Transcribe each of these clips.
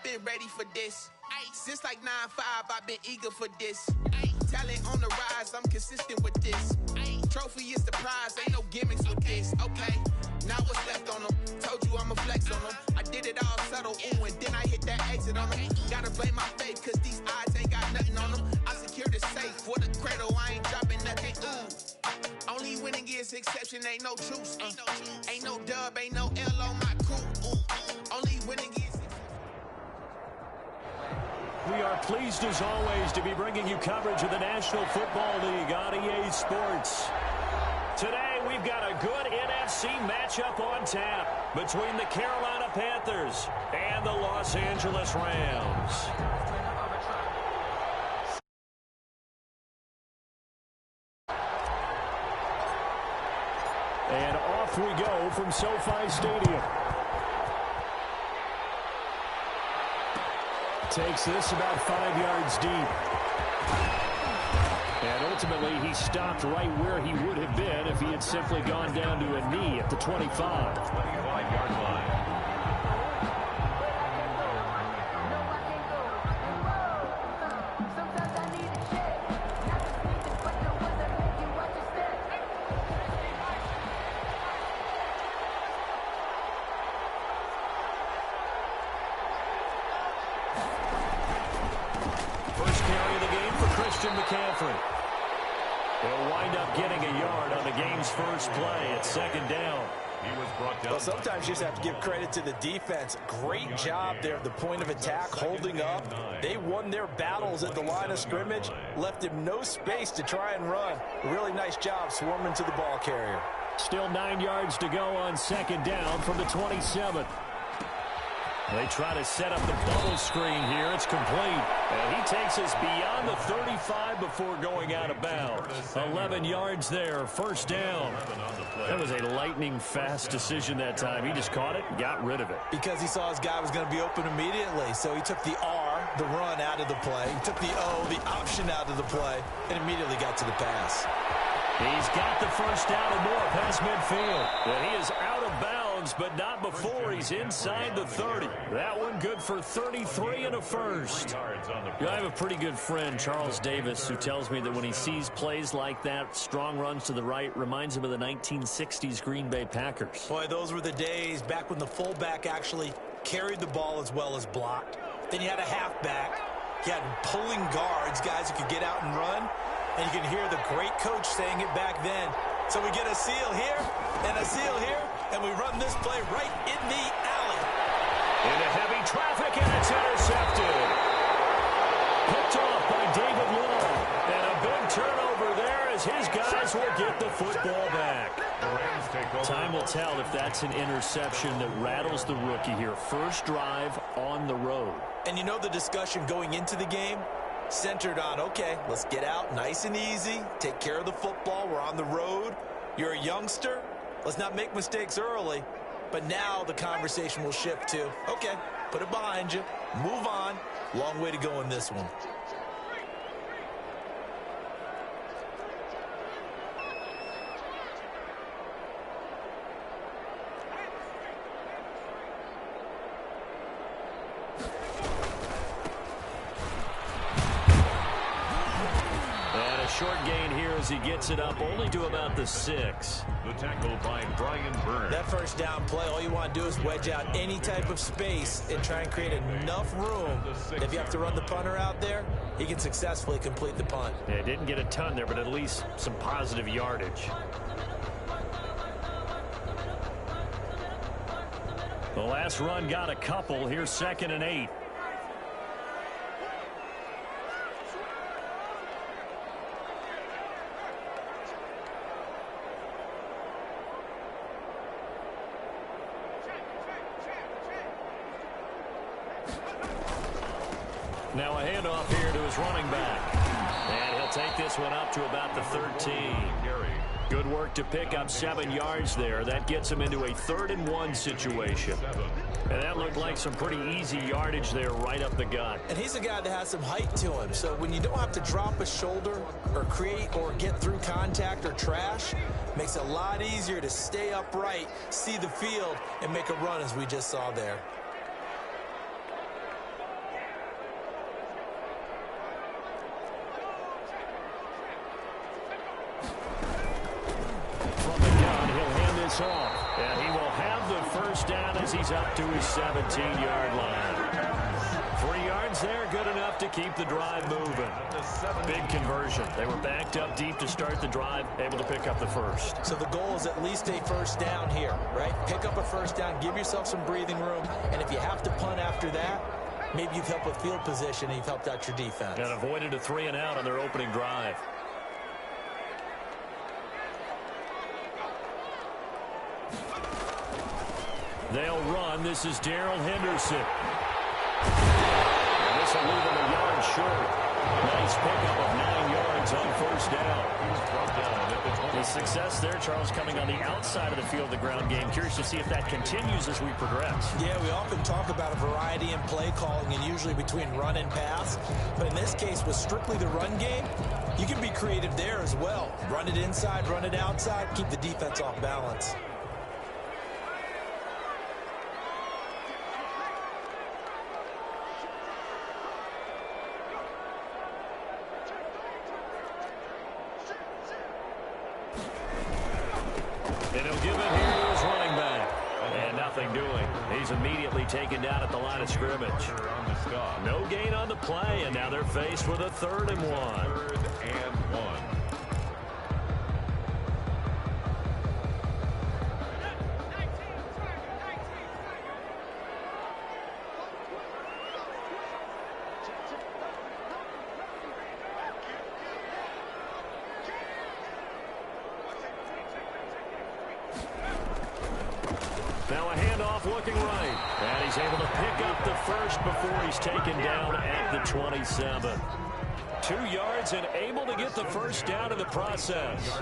I've been ready for this. Since like 9-5, I've been eager for this. Talent on the rise, I'm consistent with this. Trophy is the prize, ain't no gimmicks with this. Okay, now what's left on them? Told you I'ma flex on them. I did it all subtle, ooh, and then I hit that exit on them. Gotta blame my faith, cause these odds ain't got nothing on them. I secure the safe for the cradle, I ain't dropping nothing, ooh. Only winning is exception, ain't no truce. Ain't no dub, ain't no L on my crew, ooh. Only winning is... We are pleased, as always, to be bringing you coverage of the National Football League on EA Sports. Today, we've got a good NFC matchup on tap between the Carolina Panthers and the Los Angeles Rams. And off we go from SoFi Stadium. Takes this about 5 yards deep. And ultimately, he stopped right where he would have been if he had simply gone down to a knee at the 25. 25-yard line. McCaffrey. He'll wind up getting a yard on the game's first play at second down. He was brought down. Well, sometimes you just have to give credit to the defense. Great job there at the point of attack, holding up. They won their battles at the line of scrimmage, left him no space to try and run. Really nice job swarming to the ball carrier. Still 9 yards to go on second down from the 27. They try to set up the bubble screen here. It's complete. And he takes us beyond the 35 before going out of bounds. 11 yards there, first down. That was a lightning-fast decision that time. He just caught it and got rid of it. Because he saw his guy was going to be open immediately. So he took the R, the run, out of the play. He took the O, the option, out of the play, and immediately got to the pass. He's got the first down and more past midfield. And he is out of bounds, but not before he's inside the 30. That one good for 33 and a first. I have a pretty good friend, Charles Davis, who tells me that when he sees plays like that, strong runs to the right, reminds him of the 1960s Green Bay Packers. Boy, those were the days back when the fullback actually carried the ball as well as blocked. Then you had a halfback. You had pulling guards, guys who could get out and run. And you can hear the great coach saying it back then. So we get a seal here and a seal here, and we run this play right in the alley. Into heavy traffic, and it's intercepted. Picked off by David Long. And a big turnover there as his guys will get the football back. Time will tell if that's an interception that rattles the rookie here. First drive on the road. And you know the discussion going into the game? Centered on, okay, let's get out nice and easy, take care of the football, we're on the road, you're a youngster, let's not make mistakes early. But now the conversation will shift to, okay, put it behind you, move on, long way to go in this one. Short gain here as he gets it up only to about the 6. The tackle by Brian Burns. That first down play, all you want to do is wedge out any type of space and try and create enough room. If you have to run the punter out there, he can successfully complete the punt. Yeah, didn't get a ton there, but at least some positive yardage. The last run got a couple. Here's 2nd and 8. Now a handoff here to his running back. And he'll take this one up to about the 13. Good work to pick up 7 yards there. That gets him into a 3rd and 1 situation. And that looked like some pretty easy yardage there right up the gut. And he's a guy that has some height to him. So when you don't have to drop a shoulder or create or get through contact or trash, makes it a lot easier to stay upright, see the field, and make a run as we just saw there. as he's up to his 17-yard line. 3 yards there, good enough to keep the drive moving. Big conversion. They were backed up deep to start the drive, able to pick up the first. So the goal is at least a first down here, right? Pick up a first down, give yourself some breathing room, and if you have to punt after that, maybe you've helped with field position and you've helped out your defense. And avoided a 3-and-out on their opening drive. They'll run. This is Darrell Henderson. And this will leave him a yard short. Nice pickup of 9 yards on first down. The success there, Charles, coming on the outside of the field, the ground game. Curious to see if that continues as we progress. Yeah, we often talk about a variety in play calling and usually between run and pass. But in this case, with strictly the run game, you can be creative there as well. Run it inside, run it outside, keep the defense off balance. And he'll give it here to his running back. And nothing doing. He's immediately taken down at the line of scrimmage. No gain on the play, and now they're faced with a 3rd and 1. 3rd and 1. Now a handoff looking right. And he's able to pick up the first before he's taken down at the 27. 2 yards and able to get the first down in the process.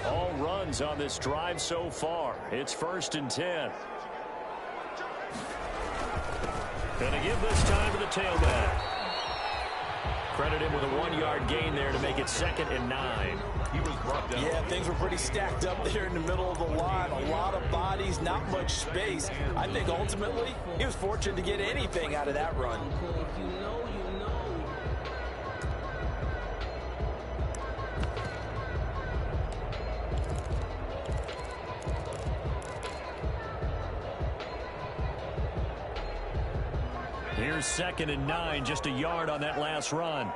All runs on this drive so far. It's 1st and 10. Gonna give this time to the tailback. Credit him with a 1-yard gain there to make it 2nd and 9. He was brought down. Yeah, things were pretty stacked up there in the middle of the line. A lot of bodies, not much space. I think ultimately he was fortunate to get anything out of that run. Here's 2nd and 9, just a yard on that last run.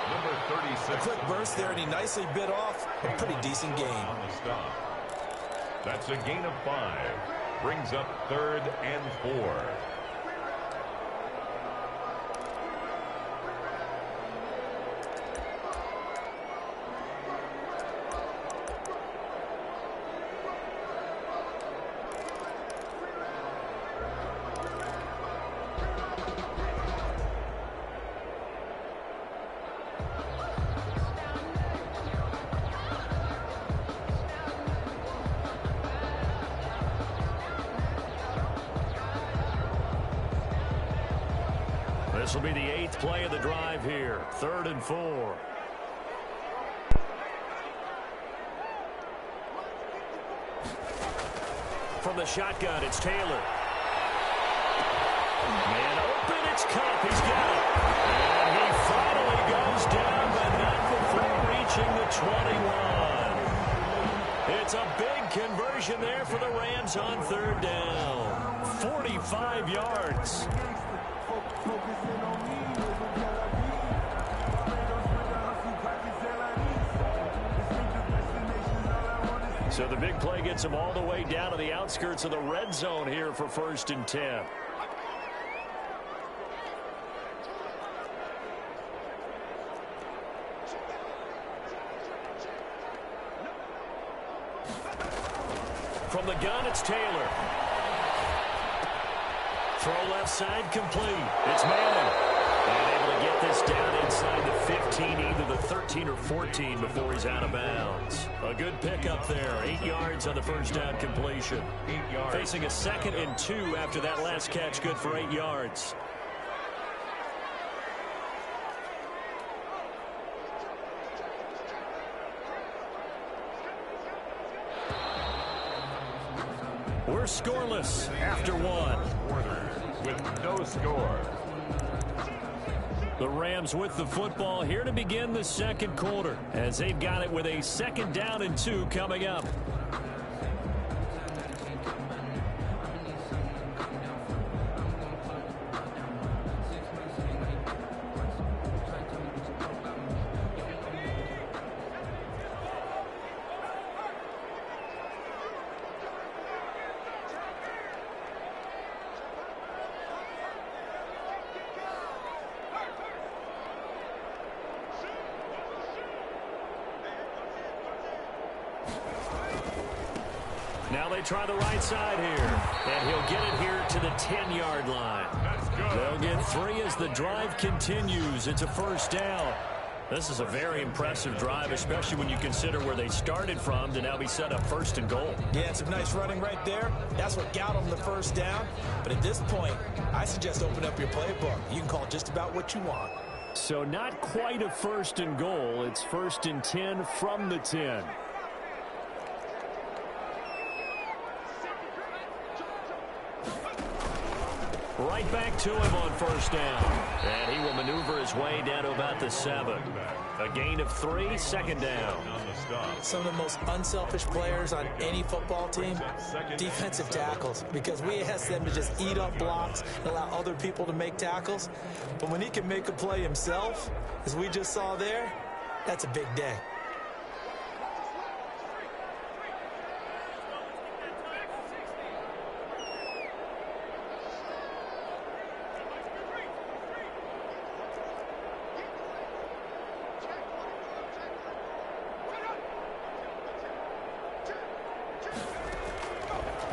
Number 36. A quick burst there, and he nicely bit off a pretty decent gain. On the stop. That's a gain of 5. Brings up 3rd and 4. This will be the 8th play of the drive here. 3rd and 4. From the shotgun, it's Taylor. Man open, it's Cup. He's got it. And he finally goes down, but not before reaching the 21. It's a big conversion there for the Rams on 3rd down. 45 yards. So the big play gets him all the way down to the outskirts of the red zone here for 1st and 10. From the gun, it's Taylor. Throw left side, complete. It's Madden. And able to get this down inside the 15, either the 13 or 14 before he's out of bounds. A good pickup there. 8 yards on the first down completion. 8 yards. Facing a 2nd and 2 after that last catch, good for 8 yards. We're scoreless after 1. With no score. The Rams with the football here to begin the 2nd quarter as they've got it with a 2nd down and 2 coming up. Now they try the right side here, and he'll get it here to the 10-yard line. They'll get 3 as the drive continues. It's a 1st down. This is a very impressive drive, especially when you consider where they started from to now be set up 1st and goal. Yeah, some nice running right there. That's what got them the 1st down. But at this point, I suggest open up your playbook. You can call just about what you want. So not quite a 1st and goal. It's 1st and 10 from the 10. Right back to him on 1st down. And he will maneuver his way down to about the 7. A gain of 3, 2nd down. Some of the most unselfish players on any football team, defensive tackles, because we ask them to just eat up blocks and allow other people to make tackles. But when he can make a play himself, as we just saw there, that's a big day.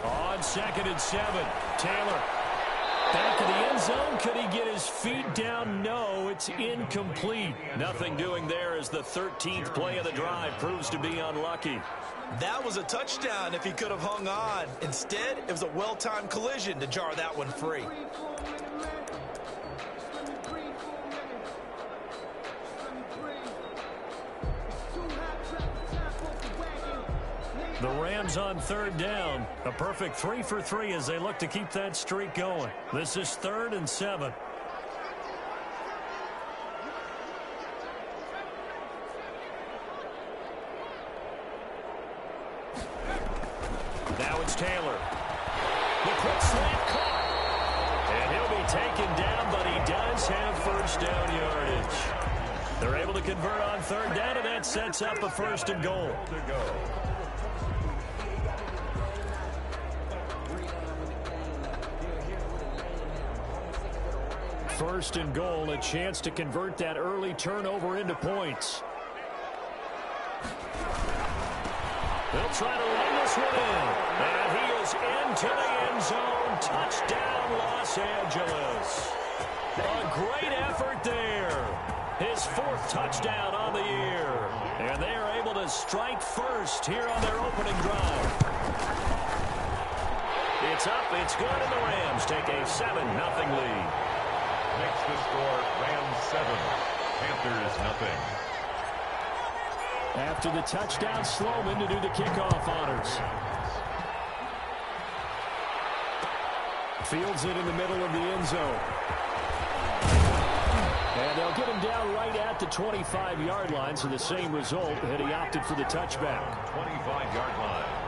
On 2nd and 7, Taylor back in the end zone. Could he get his feet down? No, it's incomplete. Nothing doing there as the 13th play of the drive proves to be unlucky. That was a touchdown if he could have hung on. Instead, it was a well-timed collision to jar that one free. The Rams on 3rd down. A perfect 3 for 3 as they look to keep that streak going. This is 3rd and 7. Now it's Taylor. The quick slant caught. And he'll be taken down, but he does have 1st down yardage. They're able to convert on 3rd down, and that sets up a 1st and goal. 1st and goal, a chance to convert that early turnover into points. They'll try to run this one in. And he is into the end zone. Touchdown, Los Angeles. A great effort there. His 4th touchdown on the year. And they are able to strike first here on their opening drive. It's up, it's good, and the Rams take a 7-0 lead. Makes the score Rams 7, Panthers nothing. After the touchdown, Sloman to do the kickoff honors. Fields it in the middle of the end zone. And they'll get him down right at the 25-yard line, so the same result, and he opted for the touchback. 25-yard line.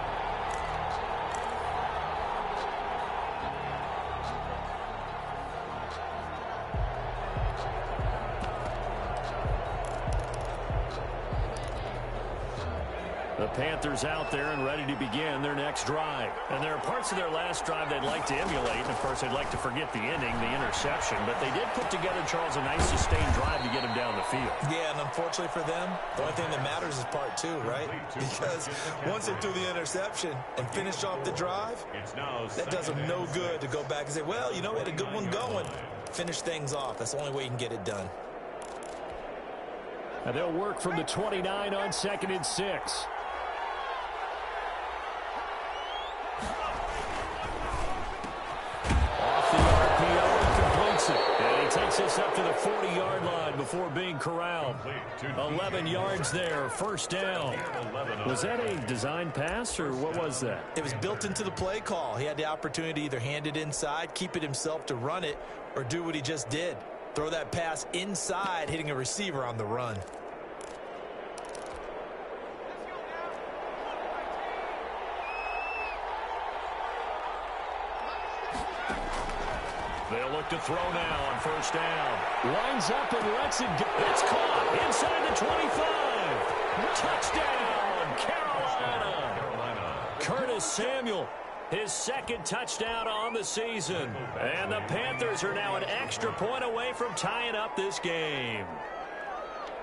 The Panthers out there and ready to begin their next drive. And there are parts of their last drive they'd like to emulate. And, of course, they'd like to forget the ending, the interception. But they did put together, Charles, a nice sustained drive to get him down the field. Yeah, and unfortunately for them, the only thing that matters is part two, right? Because once they threw the interception and finished off the drive, that does them no good to go back and say, well, you know, we had a good one going. Finish things off. That's the only way you can get it done. And they'll work from the 29 on 2nd and 6. Off the RPO, he completes it. And he takes us up to the 40-yard line before being corralled. 11 yards there, first down. Was that a design pass, or what was that? It was built into the play call. He had the opportunity to either hand it inside, keep it himself to run it, or do what he just did. Throw that pass inside, hitting a receiver on the run. They'll look to throw now on first down. Lines up and lets it go. It's caught inside the 25. Touchdown, Carolina. Curtis Samuel, his second touchdown on the season. And the Panthers are now an extra point away from tying up this game.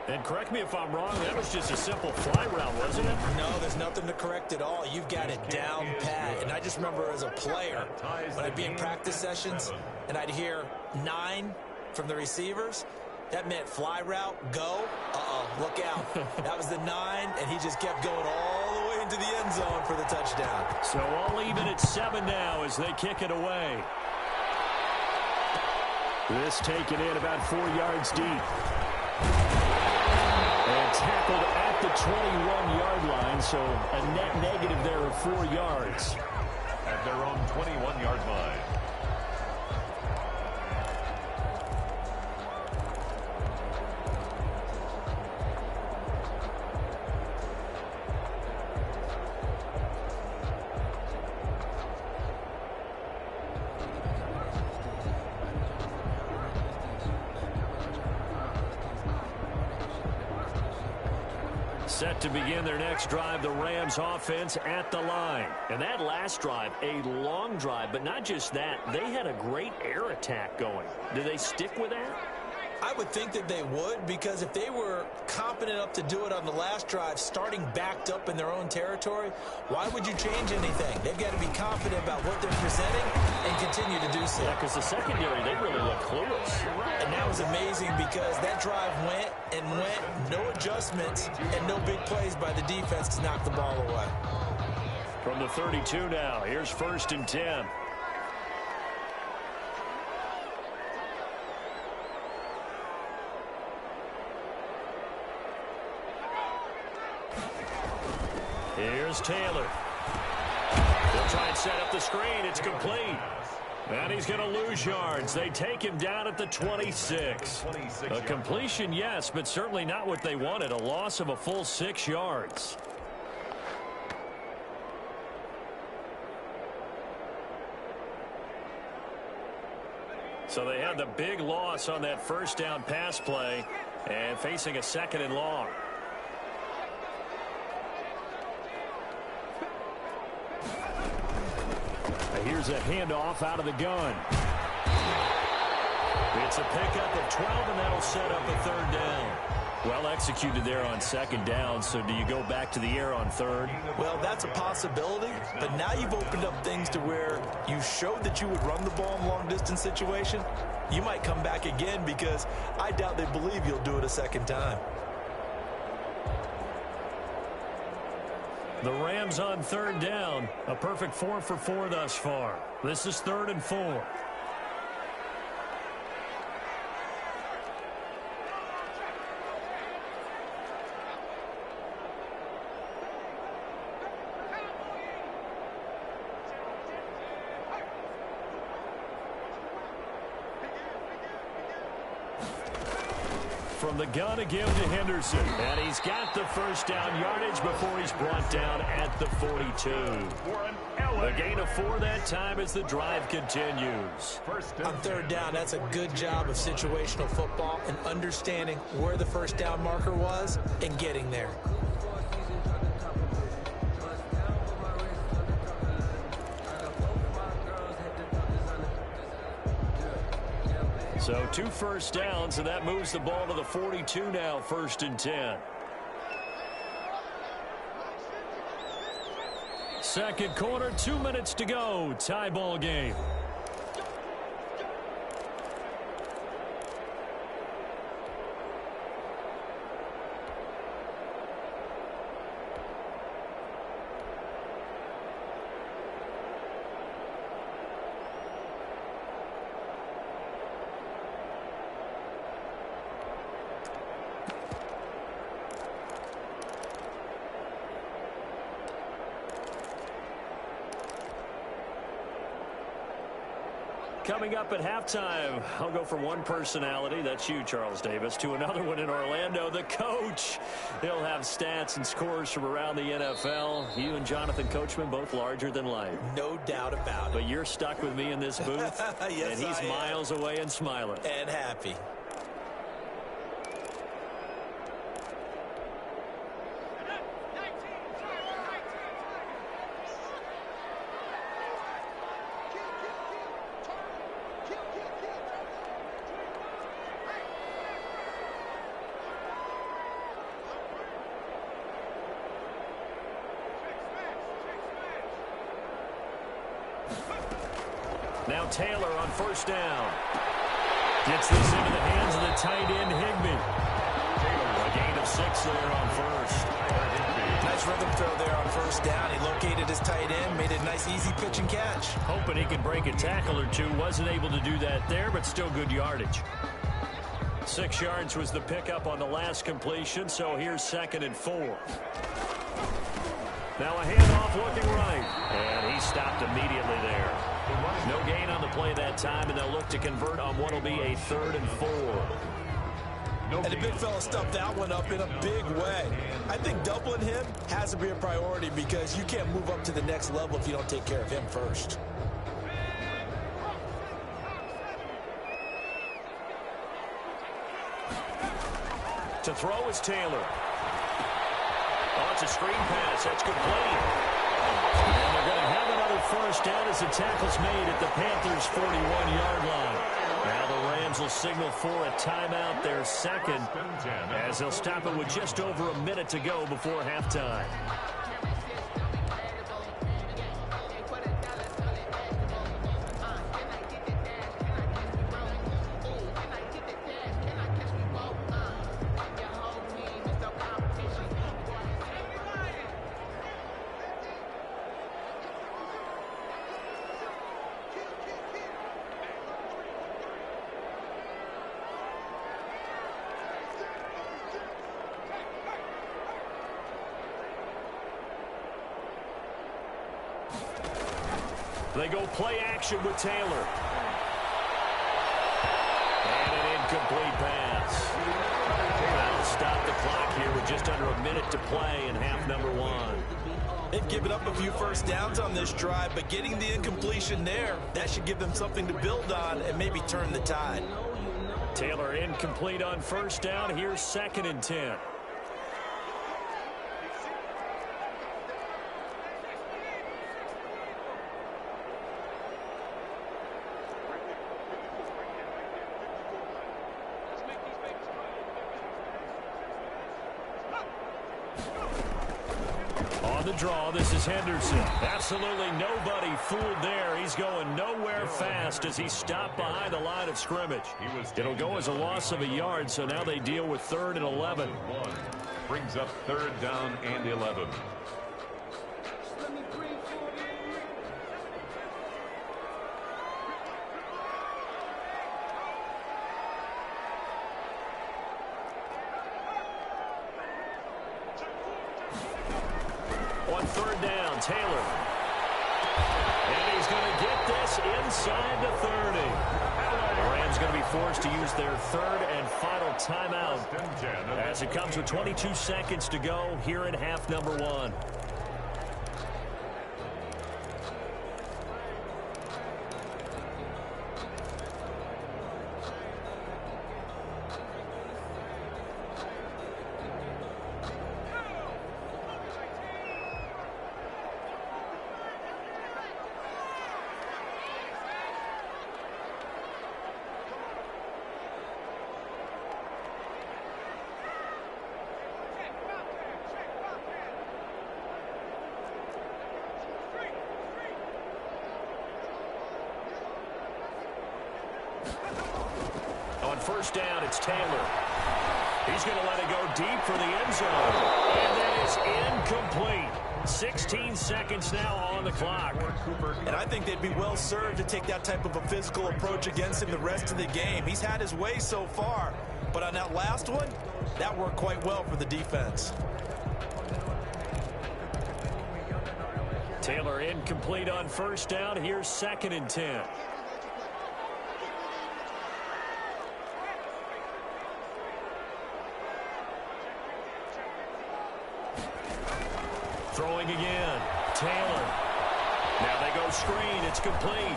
And correct me if I'm wrong, that was just a simple fly route, wasn't it? No, there's nothing to correct at all. You've got it down pat. And I just remember as a player, when I'd be in practice sessions, and I'd hear 9 from the receivers, that meant fly route, go. Look out. That was the 9, and he just kept going all the way into the end zone for the touchdown. So all even at 7 now as they kick it away. This taken in about 4 yards deep. And tackled at the 21-yard line, so a net negative there of 4 yards. At their own 21-yard line. Set to begin their next drive, the Rams offense at the line. And that last drive, a long drive, but not just that. They had a great air attack going. Do they stick with that? I would think that they would, because if they were confident enough to do it on the last drive, starting backed up in their own territory, why would you change anything? They've got to be confident about what they're presenting and continue to do so. Yeah, because the secondary, they really look clueless. And that was amazing because that drive went and went, no adjustments and no big plays by the defense to knock the ball away. From the 32 now, here's 1st and 10. Here's Taylor. They'll try and set up the screen. It's complete. And he's going to lose yards. They take him down at the 26. A completion, yes, but certainly not what they wanted. A loss of a full 6 yards. So they had the big loss on that first down pass play and facing a 2nd and long. Here's a handoff out of the gun. It's a pickup of 12, and that'll set up a 3rd down. Well executed there on 2nd down, so do you go back to the air on 3rd? Well, that's a possibility, but now you've opened up things to where you showed that you would run the ball in long-distance situation. You might come back again because I doubt they believe you'll do it a 2nd time. The Rams on 3rd down. A perfect 4 for 4 thus far. This is 3rd and 4. From the gun again to Henderson. And he's got the first down yardage before he's brought down at the 42. A gain of 4 that time as the drive continues. On 3rd down, that's a good job of situational football and understanding where the first down marker was and getting there. So 2 first downs, and that moves the ball to the 42 now, 1st and 10. Second quarter, 2 minutes to go. Tie ball game. Coming up at halftime, I'll go from one personality, that's you, Charles Davis, to another one in Orlando, the coach. He'll have stats and scores from around the NFL. You and Jonathan Coachman, both larger than life. No doubt about it. But you're stuck with me in this booth, yes, and he's miles away and smiling. And happy. Now Taylor on 1st down. Gets this into the hands of the tight end, Higbee. A gain of 6 there on 1st. Nice rhythm throw there on 1st down. He located his tight end, made a nice easy pitch and catch. Hoping he could break a tackle or two. Wasn't able to do that there, but still good yardage. 6 yards was the pickup on the last completion, so here's 2nd and 4. Now a handoff looking right. And he stopped immediately there. No gain on the play that time, and they'll look to convert on what will be a 3rd and 4. And the big fella stuffed that one up in a big way. I think doubling him has to be a priority because you can't move up to the next level if you don't take care of him first. To throw is Taylor. Oh, it's a screen pass. That's complete. And they're going to have another 1st down as the tackle's made at the Panthers' 41-yard line. Now the Rams will signal for a timeout, their 2nd, as they'll stop it with just over a minute to go before halftime. They go play action with Taylor. And an incomplete pass. That'll stop the clock here with just under a minute to play in half number 1. They've given up a few 1st downs on this drive, but getting the incompletion there, that should give them something to build on and maybe turn the tide. Taylor incomplete on 1st down. Here's 2nd and 10. The draw, this is Henderson. Absolutely nobody fooled there. He's going nowhere fast as he stopped behind the line of scrimmage. It'll go as a loss of a yard, so now they deal with 3rd and 11. Brings up 3rd down and 11. On 3rd down, Taylor. And he's going to get this inside the 30. The Rams going to be forced to use their 3rd and final timeout as it comes with 22 seconds to go here in half number 1. first down. It's Taylor. He's going to let it go deep for the end zone. And that is incomplete. 16 seconds now on the clock. And I think they'd be well served to take that type of a physical approach against him the rest of the game. He's had his way so far. But on that last one, that worked quite well for the defense. Taylor incomplete on first down. Here's 2nd and 10. Throwing again. Taylor. Now they go screen. It's complete.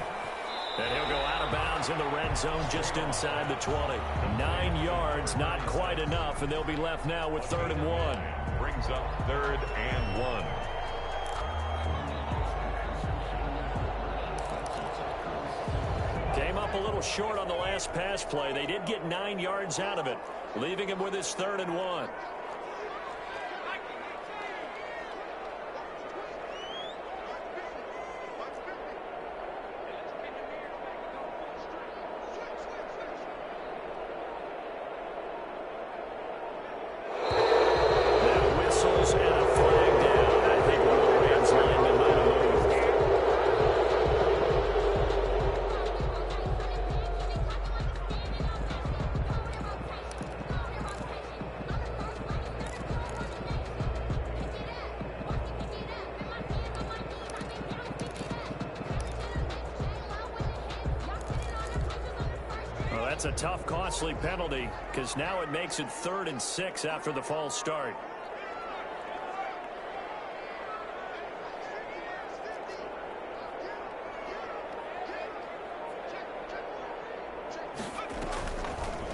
And he'll go out of bounds in the red zone just inside the 20. 9 yards, not quite enough, and they'll be left now with 3rd and 1. Brings up 3rd and 1. Came up a little short on the last pass play. They did get 9 yards out of it, leaving him with his 3rd and 1. That's a tough, costly penalty because now it makes it 3rd and 6 after the false start.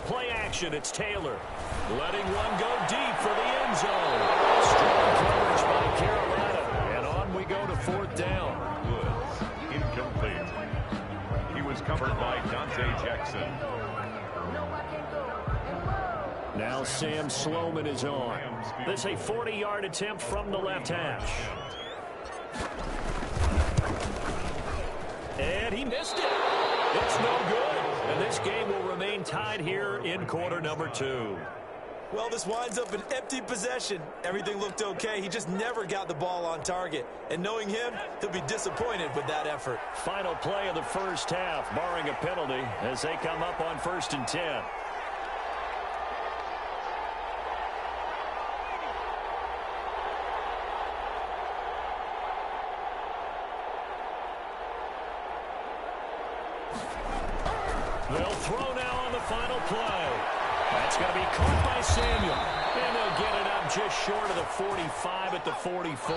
Play action, it's Taylor. Letting one go deep for the end zone. Strong coverage by Carolina. And on we go to 4th down. Woods, incomplete. He was covered by Dante Jackson. Now Sam Sloman is on. This is a 40-yard attempt from the left hash. And he missed it. It's no good. And this game will remain tied here in quarter number 2. Well, this winds up an empty possession. Everything looked okay. He just never got the ball on target. And knowing him, he'll be disappointed with that effort. Final play of the first half, barring a penalty, as they come up on 1st and 10. They'll throw now on the final play. That's going to be caught by Samuel. And they'll get it up just short of the 45 at the 44.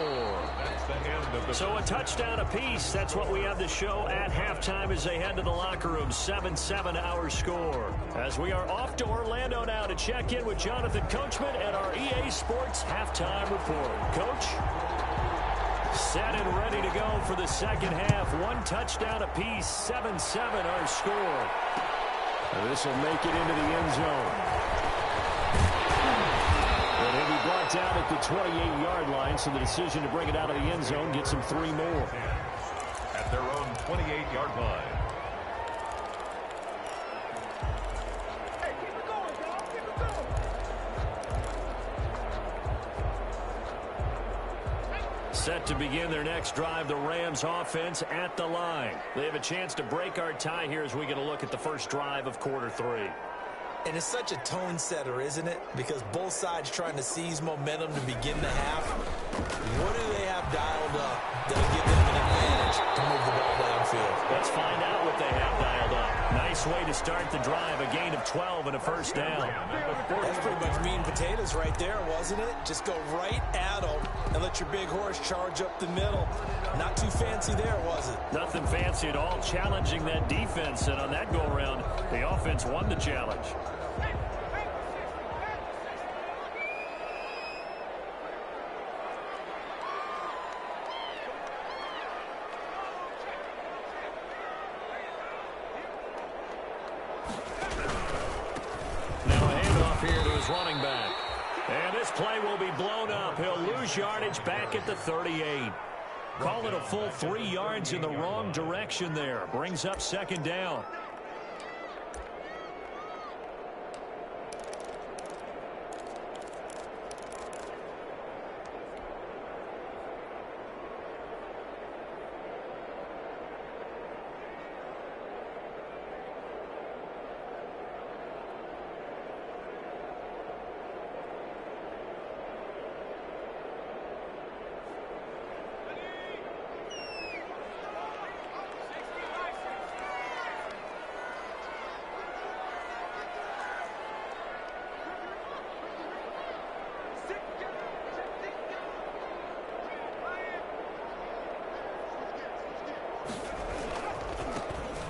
That's the end of the... So a touchdown apiece. That's what we have to show at halftime as they head to the locker room. 7-7 our score. As we are off to Orlando now to check in with Jonathan Coachman and our EA Sports halftime report. Coach? Set and ready to go for the second half. One touchdown apiece. 7-7 our score. This will make it into the end zone. And he'll be brought down at the 28-yard line, so the decision to bring it out of the end zone gets him 3 more. At their own 28-yard line. Set to begin their next drive, the Rams offense at the line. They have a chance to break our tie here as we get a look at the first drive of quarter 3. And it's such a tone setter, isn't it? Because both sides trying to seize momentum to begin the half. What do they have dialed up that'll give them an advantage to move the ball downfield? Let's find out what they have dialed up. Nice way to start the drive, a gain of 12 and a first down. That's pretty much meat and potatoes right there, wasn't it? Just go right at them and let your big horse charge up the middle. Not too fancy there, was it? Nothing fancy at all, challenging that defense, and on that go-around, the offense won the challenge. Running back. And this play will be blown up. He'll lose yardage back at the 38. Call it a full 3 yards in the wrong direction there. Brings up second down.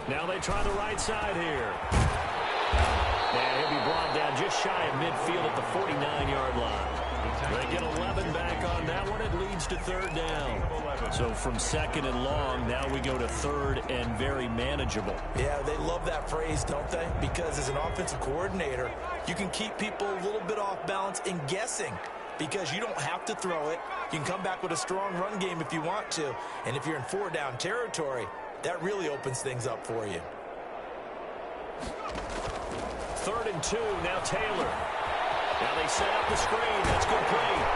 Now they try the right side here. And he'll be brought down just shy of midfield at the 49-yard line. They get 11 back on that one. It leads to third down. So from second and long, now we go to third and very manageable. Yeah, they love that phrase, don't they? Because as an offensive coordinator, you can keep people a little bit off balance and guessing because you don't have to throw it. You can come back with a strong run game if you want to. And if you're in four-down territory, that really opens things up for you. 3rd and 2, now Taylor. Now they set up the screen. That's complete.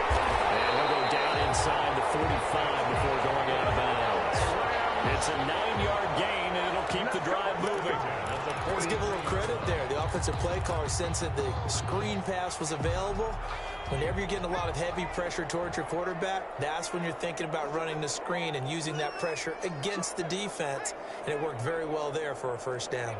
And he'll go down inside the 45 before going out of bounds. It's a 9-yard gain, and it'll keep the drive moving. Let's give a little credit there. The offensive play caller sensed that the screen pass was available. Whenever you're getting a lot of heavy pressure towards your quarterback, that's when you're thinking about running the screen and using that pressure against the defense. And it worked very well there for a first down.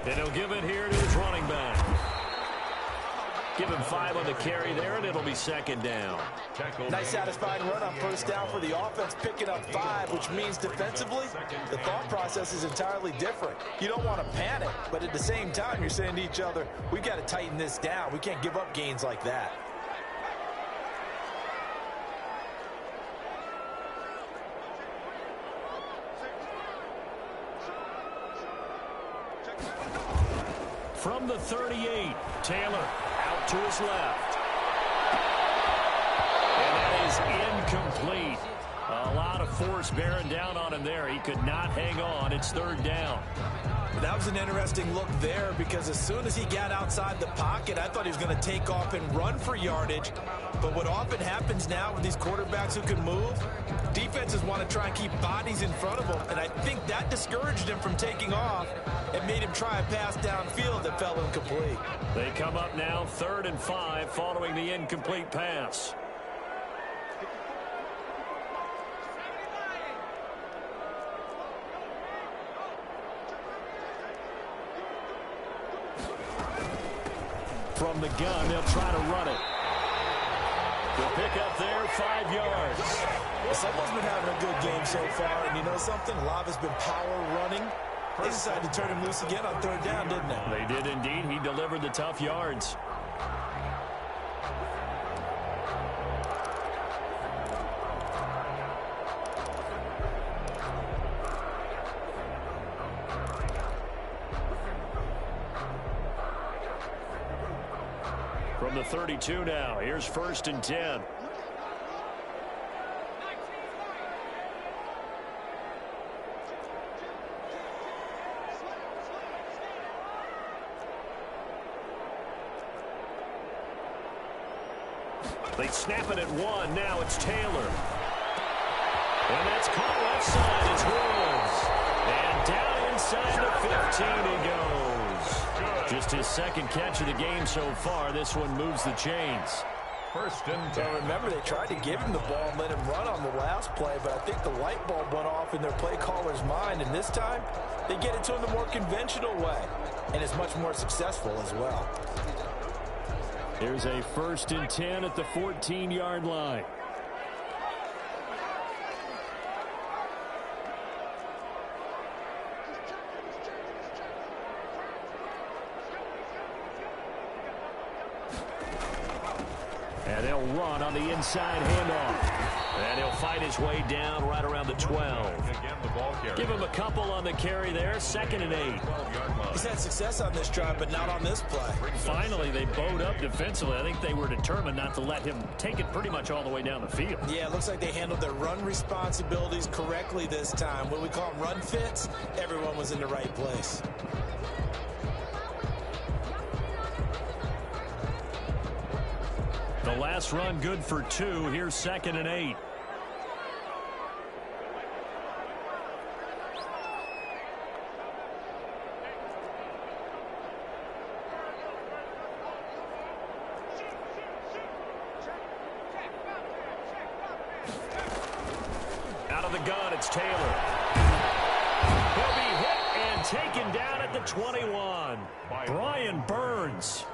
And he'll give it here to his running back. Give him 5 on the carry there, and it'll be second down. Nice satisfying run on first down for the offense, picking up 5, which means defensively, the thought process is entirely different. You don't want to panic, but at the same time, you're saying to each other, we've got to tighten this down. We can't give up gains like that. From the 38, Taylor out to his left. And that is incomplete. A lot of force bearing down on him there. He could not hang on. It's third down. That was an interesting look there because as soon as he got outside the pocket, I thought he was going to take off and run for yardage. But what often happens now with these quarterbacks who can move, defenses want to try and keep bodies in front of them. And I think that discouraged him from taking off and made him try a pass downfield that fell incomplete. They come up now 3rd and 5 following the incomplete pass. From the gun, they'll try to run it. The pick up there, 5 yards. Someone's been having a good game so far, and you know something? A lot has been power running. They decided to turn him loose again on third down, didn't they? They did indeed. He delivered the tough yards. From the 32 now, here's 1st and 10. They snap it at 1. Now it's Taylor. And that's caught left side. It's Woods. And down inside the 15 he goes. Just his second catch of the game so far. This one moves the chains. 1st and 10. So remember, they tried to give him the ball and let him run on the last play, but I think the light bulb went off in their play caller's mind, and this time they get it to him the more conventional way, and it's much more successful as well. Here's a 1st and 10 at the 14-yard line. And they'll run on the inside handoff. And he'll fight his way down right around the 12. Give him a couple on the carry there. 2nd and 8. He's had success on this drive, but not on this play. Finally, they bowed up defensively. I think they were determined not to let him take it pretty much all the way down the field. Yeah, it looks like they handled their run responsibilities correctly this time. When we call them run fits, everyone was in the right place. The last run good for 2. Here's 2nd and 8. Out of the gun, it's Taylor. He'll be hit and taken down at the 21. Brian Burns.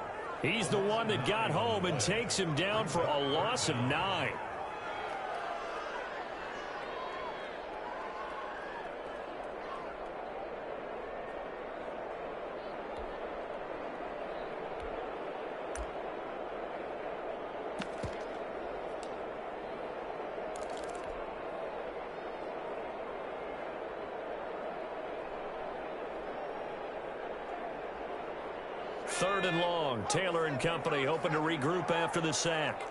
He's the one that got home and takes him down for a loss of 9. Third and long. Taylor and company hoping to regroup after the sack.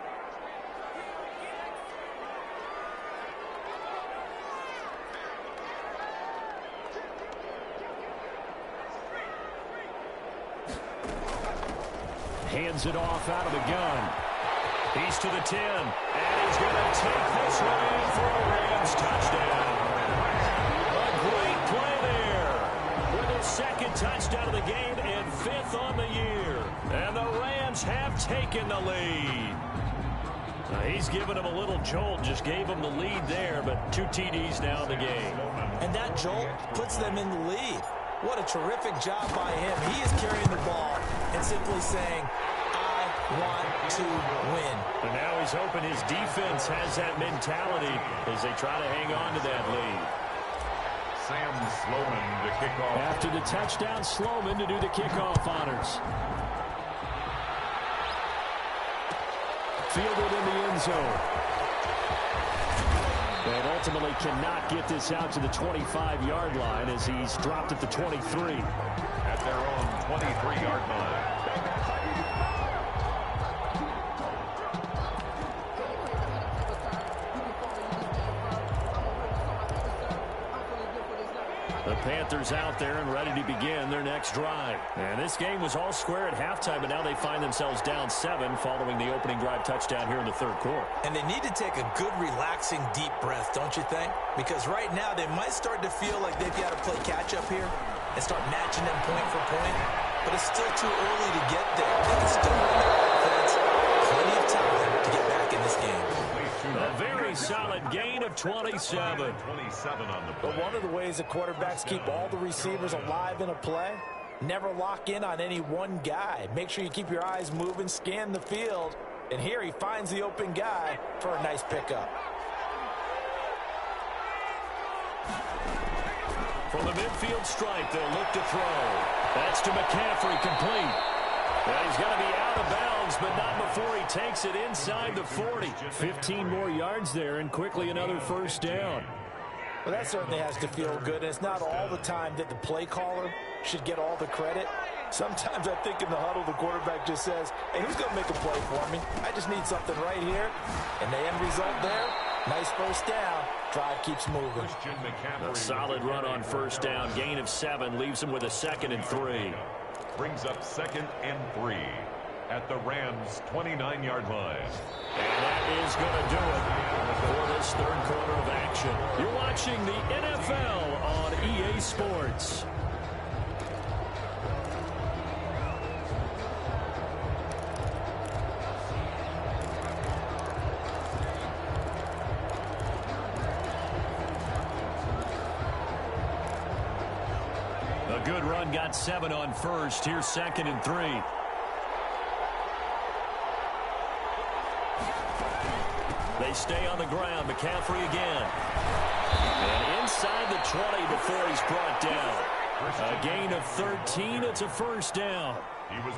Hands it off out of the gun. He's to the 10. And he's going to take this one in for a Rams touchdown. A great play there. With his second touchdown of the game and 5th on the year. And the Rams have taken the lead. He's given him a little jolt, just gave him the lead there, but 2 TDs now in the game. And that jolt puts them in the lead. What a terrific job by him. He is carrying the ball and simply saying, I want to win. And now he's hoping his defense has that mentality as they try to hang on to that lead. Sam Sloman to kick off. After the touchdown, Sloman to do the kickoff honors. Fielded in the end zone. And ultimately cannot get this out to the 25-yard line as he's dropped at the 23. At their own 23-yard line. The Panthers out there and ready to begin their next drive. And this game was all square at halftime, but now they find themselves down 7 following the opening drive touchdown here in the third quarter. And they need to take a good, relaxing, deep breath, don't you think? Because right now they might start to feel like they've got to play catch-up here and start matching them point for point. But it's still too early to get there. They can still win their offense. Plenty of time to get back in this game. A very solid gain of 27. But one of the ways that quarterbacks keep all the receivers alive in a play, never lock in on any one guy. Make sure you keep your eyes moving, scan the field, and here he finds the open guy for a nice pickup. From the midfield stripe, they'll look to throw. That's to McCaffrey, complete. And he's going to be out of bounds, but not before he takes it inside the 40. 15 more yards there, and quickly another first down. Well, that certainly has to feel good, and it's not all the time that the play caller should get all the credit. Sometimes I think in the huddle, the quarterback just says, hey, who's going to make a play for me? I just need something right here. And the end result there, nice first down. Drive keeps moving. A solid run on first down. Gain of 7 leaves him with a 2nd and 3. Brings up 2nd and 3 at the Rams' 29-yard line. And that is going to do it for this third quarter of action. You're watching the NFL on EA Sports. A good run, got 7 on first. Here's 2nd and 3. They stay on the ground. McCaffrey again. And inside the 20 before he's brought down. A gain of 13. It's a first down.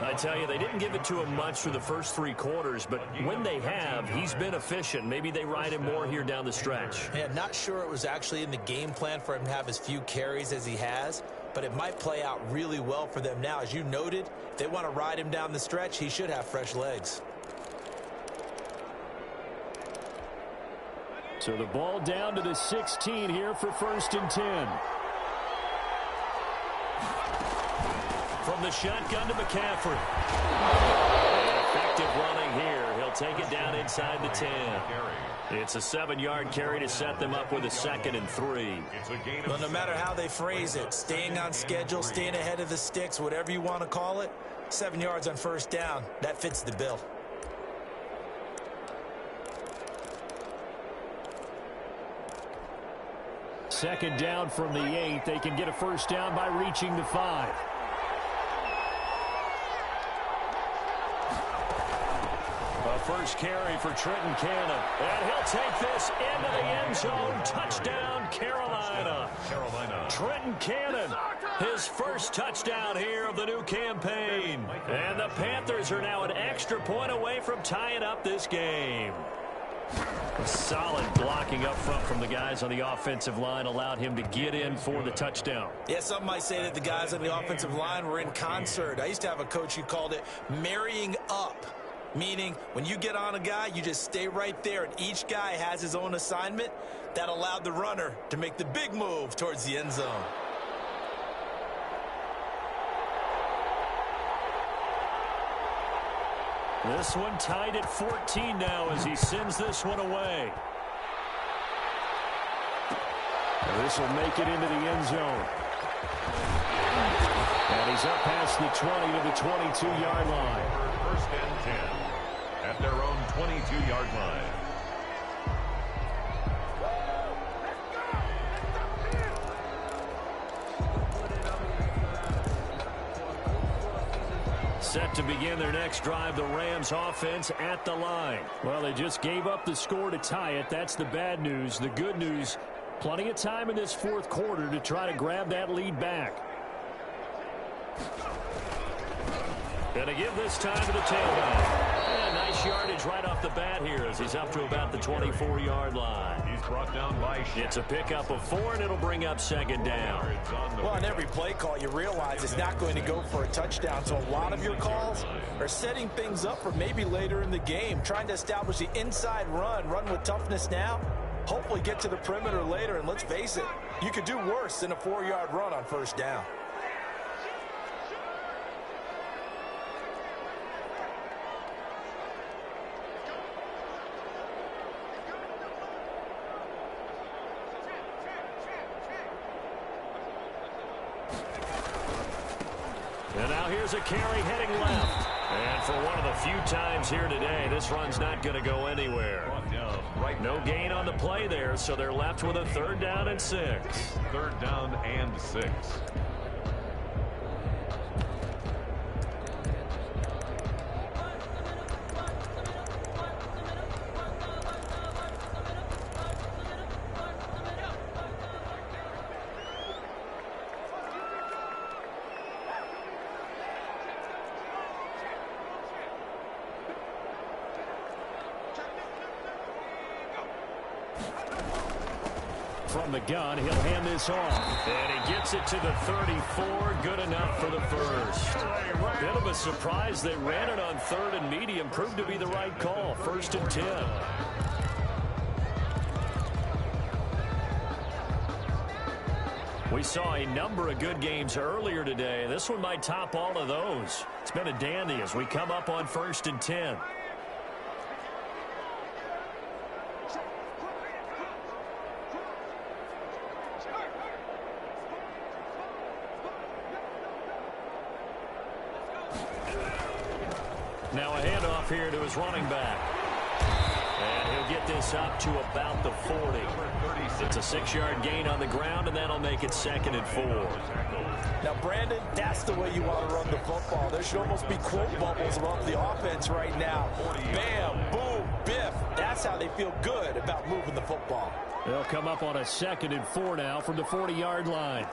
I tell you, they didn't give it to him much for the first 3 quarters, but when they have, he's been efficient. Maybe they ride him more here down the stretch. Yeah, not sure it was actually in the game plan for him to have as few carries as he has, but it might play out really well for them now. As you noted, if they want to ride him down the stretch, he should have fresh legs. So the ball down to the 16 here for 1st and 10. From the shotgun to McCaffrey. And effective running here. He'll take it down inside the 10. It's a 7-yard carry to set them up with a 2nd and 3. Well, no matter how they phrase it, staying on schedule, staying ahead of the sticks, whatever you want to call it, 7 yards on first down, that fits the bill. Second down from the 8. They can get a first down by reaching the 5. A first carry for Trenton Cannon. And he'll take this into the end zone. Touchdown, Carolina. Trenton Cannon, his first touchdown here of the new campaign. And the Panthers are now an extra point away from tying up this game. Solid blocking up front from the guys on the offensive line allowed him to get in for the touchdown. Yeah, some might say that the guys on the offensive line were in concert. I used to have a coach who called it marrying up, meaning when you get on a guy, you just stay right there, and each guy has his own assignment. That allowed the runner to make the big move towards the end zone. This one tied at 14 now as he sends this one away. This will make it into the end zone. And he's up past the 20 to the 22-yard line. First and 10 at their own 22-yard line. Set to begin their next drive, the Rams offense at the line. Well, they just gave up the score to tie it. That's the bad news. The good news, plenty of time in this fourth quarter to try to grab that lead back. Gonna give this time to the tailback. And nice yardage right off the bat here as he's up to about the 24-yard line. He's brought down by It's a pickup of 4, and it'll bring up second down. Well, on every play call, you realize it's not going to go for a touchdown. So a lot of your calls are setting things up for maybe later in the game, trying to establish the inside run with toughness now, hopefully get to the perimeter later. And let's face it, you could do worse than a 4-yard run on first down. And now here's a carry heading left. And for one of the few times here today, this run's not going to go anywhere. No gain on the play there, so they're left with a 3rd down and 6. 3rd down and 6. From the gun, he'll hand this off. And he gets it to the 34. Good enough for the first. Bit of a surprise. They ran it on 3rd and medium. Proved to be the right call. 1st and 10. We saw a number of good games earlier today. This one might top all of those. It's been a dandy as we come up on 1st and 10. Now a handoff here to his running back. And he'll get this up to about the 40. It's a 6-yard gain on the ground, and that'll make it 2nd and 4. Now, Brandon, that's the way you want to run the football. There should almost be quote bubbles above the offense right now. Bam, boom, biff. That's how they feel good about moving the football. They'll come up on a 2nd and 4 now from the 40-yard line.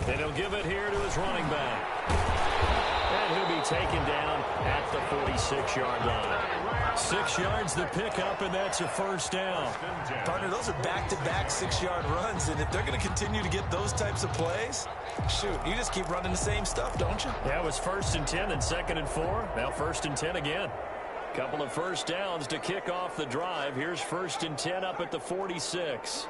And he'll give it here to his running back. And he'll be taken down at the 46-yard line. 6 yards the pickup, and that's a first down. Partner, those are back-to-back 6-yard runs, and if they're going to continue to get those types of plays, shoot, you just keep running the same stuff, don't you? Yeah, it was 1st and 10 and 2nd and 4. Now 1st and 10 again. Couple of first downs to kick off the drive. Here's 1st and 10 up at the 46.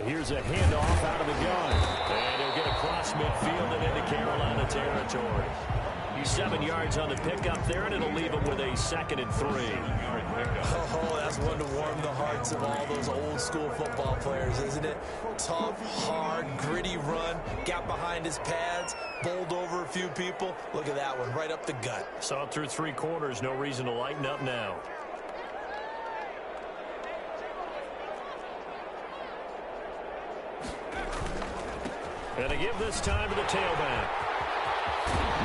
Here's a handoff out of the gun. And he'll get across across midfield and into Carolina territory. 7 yards on the pickup there, and it'll leave him with a 2nd and 3. Oh, that's one to warm the hearts of all those old-school football players, isn't it? Tough, hard, gritty run, got behind his pads, bowled over a few people. Look at that one, right up the gut. Saw it through 3 quarters, no reason to lighten up now. And they give this time to the tailback.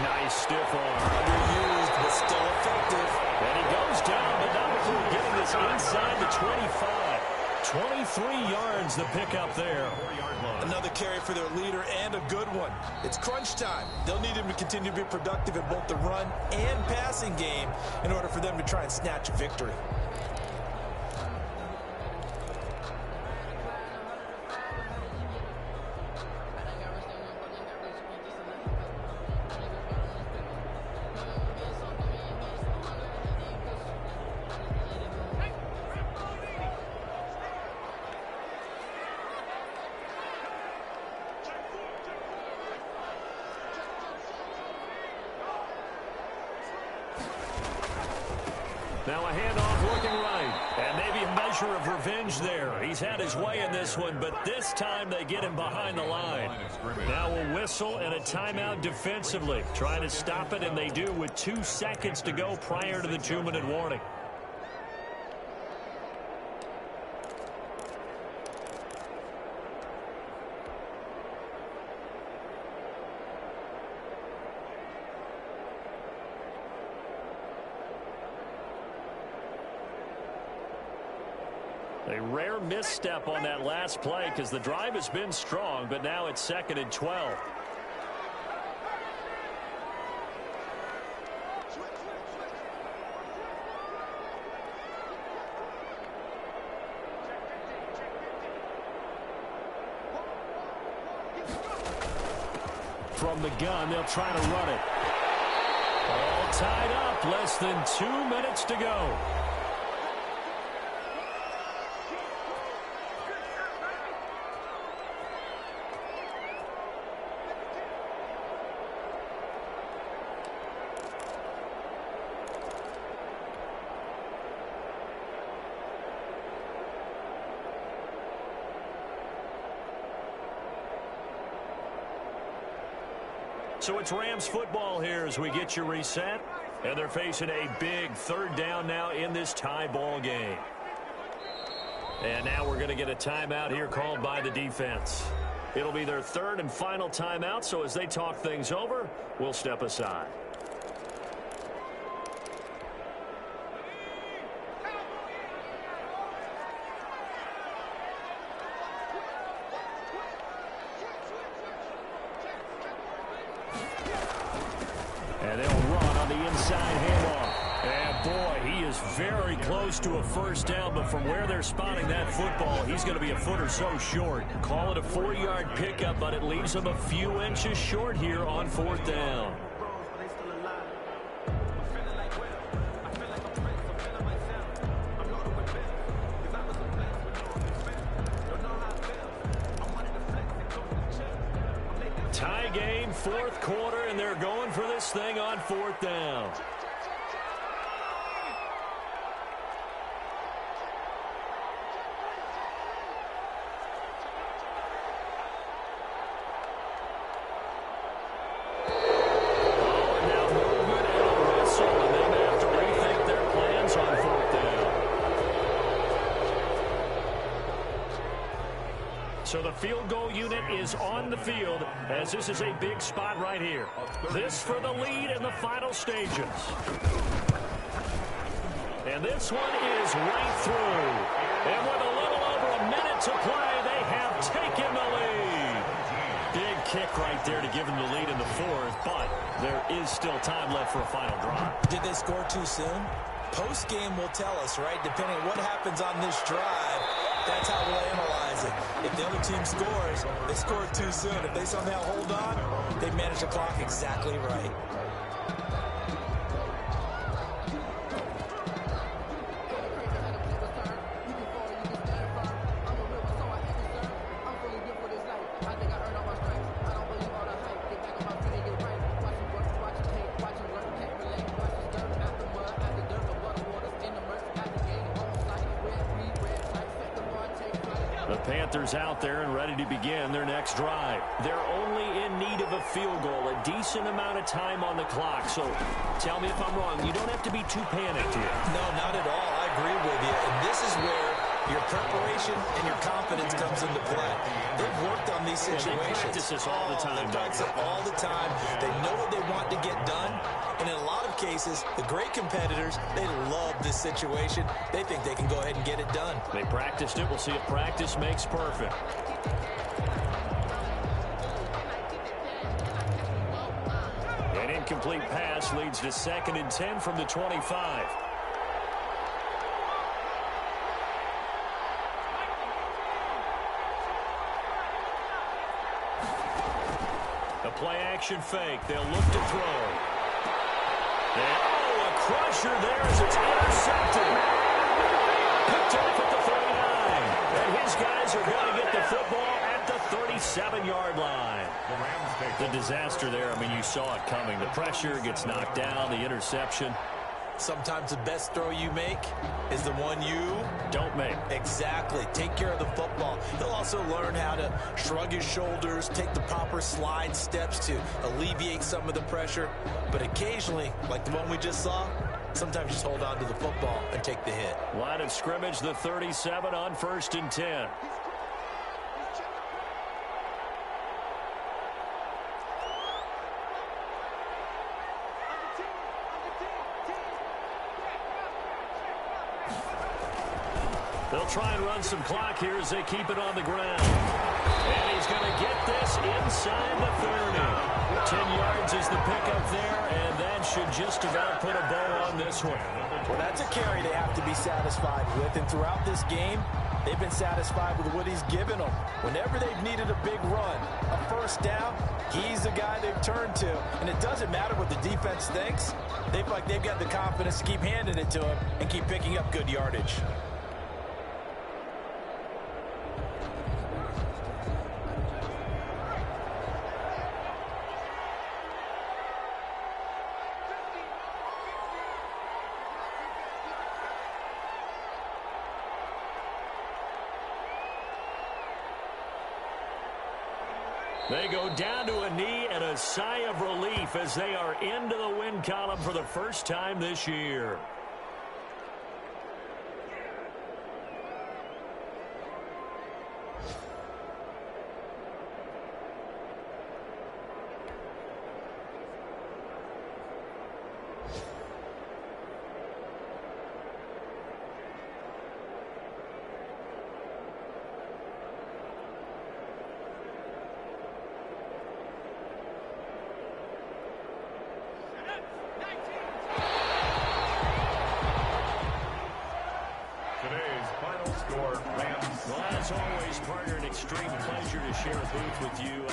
Nice stiff arm. Underused, but still effective. And he goes down, but not before getting this inside the 25. 23 yards the pickup there. Another carry for their leader and a good one. It's crunch time. They'll need him to continue to be productive in both the run and passing game in order for them to try and snatch a victory. Now a handoff looking right, and maybe a measure of revenge there. He's had his way in this one, but this time they get him behind the line. Now a whistle and a timeout defensively. Trying to stop it, and they do with 2 seconds to go prior to the 2-minute warning. A rare misstep on that last play because the drive has been strong, but now it's 2nd and 12. From the gun, they'll try to run it. All tied up, less than 2 minutes to go. So it's Rams football here as we get you reset. And they're facing a big 3rd down now in this tie ball game. And now we're going to get a timeout here called by the defense. It'll be their 3rd and final timeout, so as they talk things over, we'll step aside. And they'll run on the inside handoff. And boy, he is very close to a 1st down, but from where they're spotting that football, he's going to be a foot or so short. Call it a 4-yard pickup, but it leaves him a few inches short here on 4th down. Tie game, 4th quarter, and they're going for this thing on 4th down. So the field goal unit is on the field as this is a big spot right here. This for the lead in the final stages. And this one is right through. And with a little over a minute to play, they have taken the lead. Big kick right there to give them the lead in the 4th, but there is still time left for a final drive. Did they score too soon? Post-game will tell us, right? Depending on what happens on this drive, that's how we'll analyze it. If the other team scores, they scored too soon. If they somehow hold on, they manage the clock exactly right. Panthers out there and ready to begin their next drive. They're only in need of a field goal, a decent amount of time on the clock. So tell me if I'm wrong. You don't have to be too panicked here. No, not at all. I agree with you. And this is where your preparation and your confidence comes into play. They've worked on these situations. They practice this all the time. They practice it all the time. They know what they want to get done. And in a lot of cases, the great competitors, they love this situation. They think they can go ahead and get it done. They practiced it. We'll see if practice makes perfect. An incomplete pass leads to 2nd and 10 from the 25. A play-action fake. They'll look to throw. Oh, a crusher there as it's intercepted. Picked off at the 39. And his guys are going to get the football at the 37-yard line. The disaster there, I mean, you saw it coming. The pressure gets knocked down, the interception. Sometimes the best throw you make is the one you don't make. Exactly. Take care of the football. He'll also learn how to shrug his shoulders, take the proper slide steps to alleviate some of the pressure. But occasionally, like the one we just saw, sometimes just hold on to the football and take the hit. Line of scrimmage, the 37 on 1st and 10. They'll try and run some clock here as they keep it on the ground. And he's going to get this inside the 30. 10 yards is the pickup there, and that should just about put a bow on this one. Well, that's a carry they have to be satisfied with. And throughout this game, they've been satisfied with what he's given them. Whenever they've needed a big run, a first down, he's the guy they've turned to. And it doesn't matter what the defense thinks. They feel like they've got the confidence to keep handing it to him and keep picking up good yardage. They go down to a knee and a sigh of relief as they are into the win column for the first time this year. As always, partner, an extreme pleasure to share a booth with you.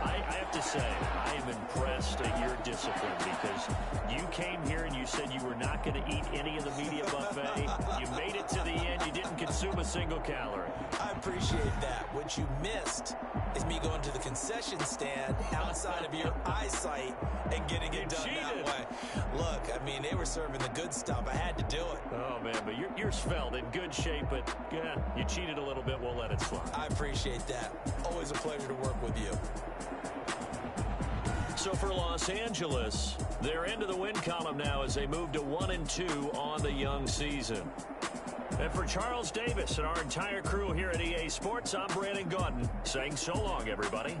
I have to say, I am impressed at your discipline because you came here and you said you were not going to eat any of the media buffet. You made it to the end. You didn't consume a single calorie. I appreciate that. What you missed is me going to the concession stand outside of your eyesight and getting it done that way. Look, I mean, they were serving the good stuff. I had to do it. Oh, man, but you're svelte, in good shape, but yeah, you cheated a little bit. We'll let it slide. I appreciate that. Always a pleasure to work with you. So for Los Angeles, they're into the win column now as they move to 1-2 on the young season. And for Charles Davis and our entire crew here at EA Sports, I'm Brandon Gaudin saying so long, everybody.